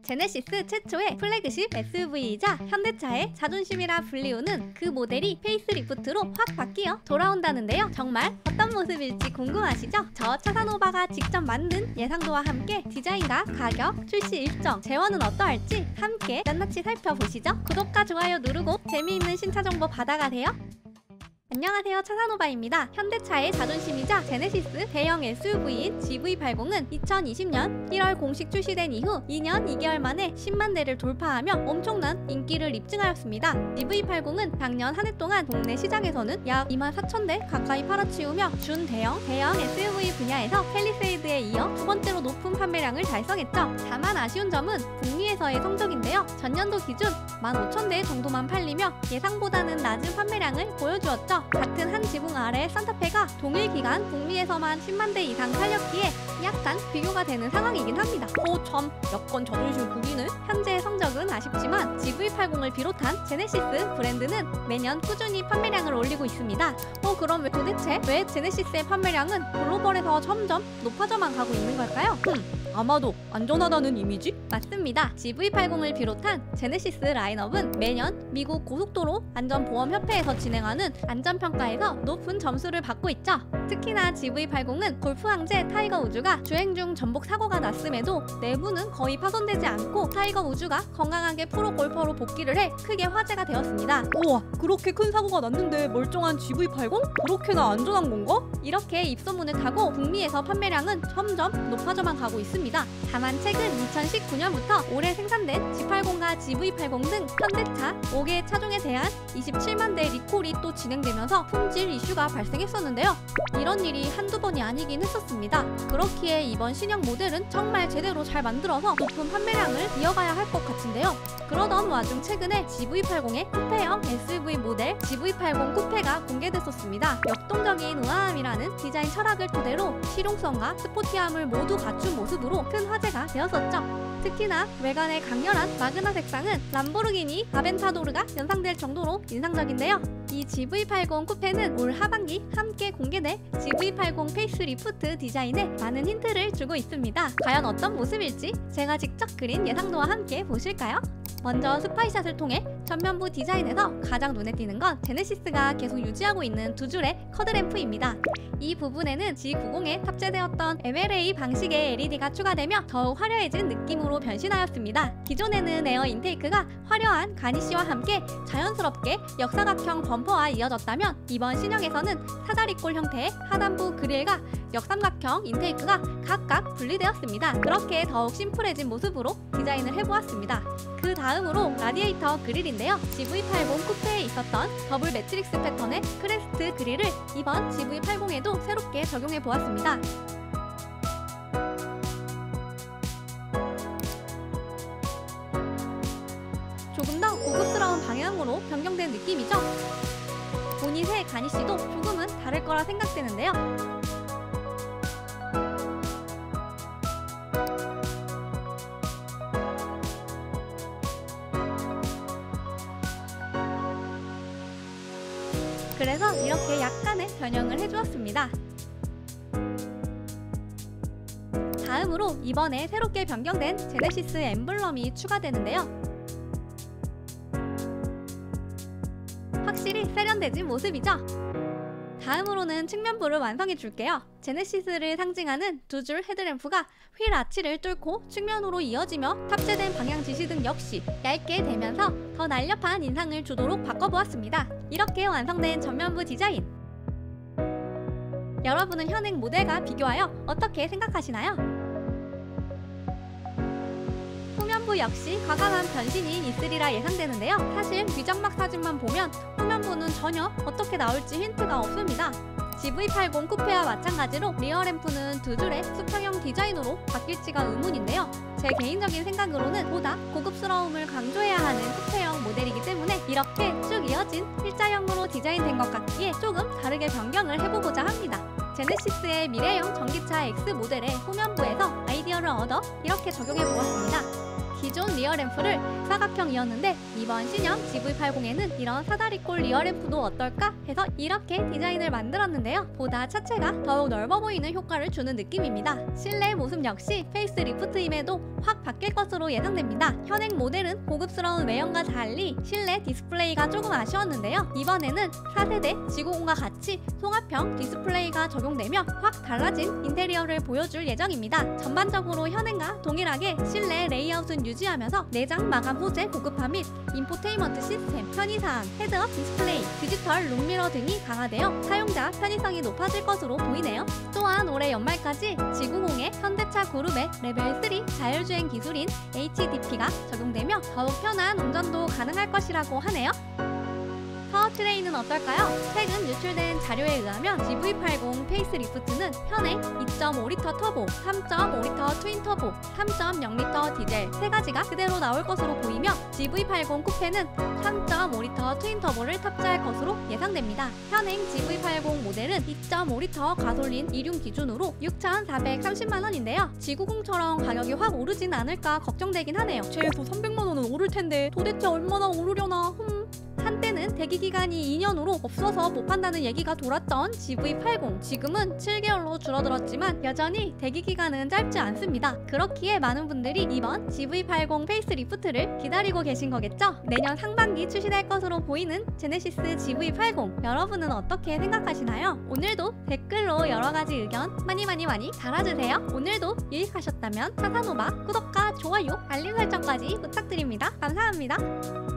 제네시스 최초의 플래그십 SUV이자 현대차의 자존심이라 불리우는 그 모델이 페이스리프트로 확 바뀌어 돌아온다는데요. 정말 어떤 모습일지 궁금하시죠? 저 차사노바가 직접 만든 예상도와 함께 디자인과 가격, 출시 일정, 재원은 어떠할지 함께 낱낱이 살펴보시죠. 구독과 좋아요 누르고 재미있는 신차 정보 받아가세요. 안녕하세요, 차사노바입니다. 현대차의 자존심이자 제네시스 대형 SUV인 GV80은 2020년 1월 공식 출시된 이후 2년 2개월 만에 10만 대를 돌파하며 엄청난 인기를 입증하였습니다. GV80은 작년 한 해 동안 국내 시장에서는 약 24,000대 가까이 팔아치우며 준대형 SUV 분야에서 팰리세이드에 이어 두 번째로 높은 판매량을 달성했죠. 다만 아쉬운 점은 북미에서의 성적인데요. 전년도 기준 15,000대 정도만 팔리며 예상보다는 낮은 판매량을 보여주었죠. 같은 한 지붕 아래 산타페가 동일 기간 북미에서만 10만 대 이상 팔렸기에 약간 비교가 되는 상황이긴 합니다. 참 여건 자존심 부리는 현재의 성적은 아쉽지만 GV80을 비롯한 제네시스 브랜드는 매년 꾸준히 판매량을 올리고 있습니다. 그럼 도대체 왜 제네시스의 판매량은 글로벌에서 점점 높아져만 가고 있는 걸까요? 아마도 안전하다는 이미지? 맞습니다. GV80을 비롯한 제네시스 라인업은 매년 미국 고속도로 안전보험협회에서 진행하는 안전평가에서 높은 점수를 받고 있죠. 특히나 GV80은 골프 황제 타이거 우즈가 주행 중 전복 사고가 났음에도 내부는 거의 파손되지 않고 타이거 우즈가 건강하게 프로 골퍼로 복귀를 해 크게 화제가 되었습니다. 우와, 그렇게 큰 사고가 났는데 멀쩡한 GV80? 그렇게나 안전한 건가? 이렇게 입소문을 타고 북미에서 판매량은 점점 높아져만 가고 있습니다. 다만 최근 2019년부터 올해 생산된 G80과 GV80 등 현대차 5개 차종에 대한 27만 대 리콜이 또 진행되면서 품질 이슈가 발생했었는데요. 이런 일이 한두 번이 아니긴 했었습니다. 그렇기에 이번 신형 모델은 정말 제대로 잘 만들어서 높은 판매량을 이어가야 할 것 같은데요. 그러던 와중 최근에 GV80의 쿠페형 SUV 모델 GV80 쿠페가 공개됐었습니다. 역동적인 우아함이라는 디자인 철학을 토대로 실용성과 스포티함을 모두 갖춘 모습으로 큰 화제가 되었었죠. 특히나 외관의 강렬한 마그나 색상은 람보르기니 아벤타도르가 연상될 정도로 인상적인데요. 이 GV80 쿠페는 올 하반기 함께 공개될 GV80 페이스리프트 디자인에 많은 힌트를 주고 있습니다. 과연 어떤 모습일지 제가 직접 그린 예상도와 함께 보실까요? 먼저 스파이샷을 통해 전면부 디자인에서 가장 눈에 띄는 건 제네시스가 계속 유지하고 있는 두 줄의 커드램프입니다. 이 부분에는 G90에 탑재되었던 MLA 방식의 LED가 추가되며 더욱 화려해진 느낌으로 변신하였습니다. 기존에는 에어 인테이크가 화려한 가니쉬와 함께 자연스럽게 역사각형 범퍼와 이어졌다면 이번 신형에서는 사다리꼴 형태의 하단부 그릴과 역삼각형 인테이크가 각각 분리되었습니다. 그렇게 더욱 심플해진 모습으로 디자인을 해보았습니다. 그 다음으로 라디에이터 그릴인데요. GV80 쿠페에 있었던 더블 매트릭스 패턴의 크레스트 그릴을 이번 GV80에도 새롭게 적용해보았습니다. 조금 더 고급스러운 방향으로 변경된 느낌이죠. 보닛의 가니쉬도 조금은 다를 거라 생각되는데요. 그래서 이렇게 약간의 변형을 해주었습니다. 다음으로 이번에 새롭게 변경된 제네시스 엠블럼이 추가되는데요. 확실히 세련되진 모습이죠? 다음으로는 측면부를 완성해 줄게요. 제네시스를 상징하는 두 줄 헤드램프가 휠 아치를 뚫고 측면으로 이어지며 탑재된 방향 지시등 역시 얇게 되면서 더 날렵한 인상을 주도록 바꿔보았습니다. 이렇게 완성된 전면부 디자인! 여러분은 현행 모델과 비교하여 어떻게 생각하시나요? 후면부 역시 과감한 변신이 있으리라 예상되는데요. 사실 뒤장막 사진만 보면 후면부는 전혀 어떻게 나올지 힌트가 없습니다. GV80 쿠페와 마찬가지로 리어램프는 두 줄의 수평형 디자인으로 바뀔지가 의문인데요. 제 개인적인 생각으로는 보다 고급스러움을 강조해야 하는 쿠페형 모델이기 때문에 이렇게 쭉 이어진 일자형으로 디자인된 것 같기에 조금 다르게 변경을 해보고자 합니다. 제네시스의 미래형 전기차 X 모델의 후면부에서 아이디어를 얻어 이렇게 적용해보았습니다. 기존 리어램프를 사각형이었는데 이번 신형 GV80에는 이런 사다리꼴 리어램프도 어떨까 해서 이렇게 디자인을 만들었는데요. 보다 차체가 더욱 넓어 보이는 효과를 주는 느낌입니다. 실내 모습 역시 페이스리프트임에도 확 바뀔 것으로 예상됩니다. 현행 모델은 고급스러운 외형과 달리 실내 디스플레이가 조금 아쉬웠는데요. 이번에는 4세대 지구공과 같이 송압형 디스플레이가 적용되며 확 달라진 인테리어를 보여줄 예정입니다. 전반적으로 현행과 동일하게 실내 레이아웃은 유지하면서 내장 마감 소재 고급화 및 인포테인먼트 시스템, 편의사항, 헤드업 디스플레이, 디지털 룸미러 등이 강화되어 사용자 편의성이 높아질 것으로 보이네요. 또한 올해 연말까지 지구공의 현대차 그룹의 레벨 3 자율주행 기술인 HDP가 적용되며 더욱 편한 운전도 가능할 것이라고 하네요. 파워트레인은 어떨까요? 최근 유출된 자료에 의하면 GV80 페이스리프트는 현행 2.5리터 터보, 3.5리터 트윈 터보, 3.0리터 디젤 세 가지가 그대로 나올 것으로 보이며 GV80 쿠페는 3.5리터 트윈 터보를 탑재할 것으로 예상됩니다. 현행 GV80 모델은 2.5리터 가솔린 2륜 기준으로 6,430만원인데요. 지구공처럼 가격이 확 오르진 않을까 걱정되긴 하네요. 최소 300만원은 오를 텐데 도대체 얼마나 오르려나 한때는 대기기간이 2년으로 없어서 못 판다는 얘기가 돌았던 GV80 지금은 7개월로 줄어들었지만 여전히 대기기간은 짧지 않습니다. 그렇기에 많은 분들이 이번 GV80 페이스리프트를 기다리고 계신 거겠죠? 내년 상반기 출시될 것으로 보이는 제네시스 GV80 여러분은 어떻게 생각하시나요? 오늘도 댓글로 여러가지 의견 많이 달아주세요. 오늘도 유익하셨다면 차산오바 구독과 좋아요 알림 설정까지 부탁드립니다. 감사합니다.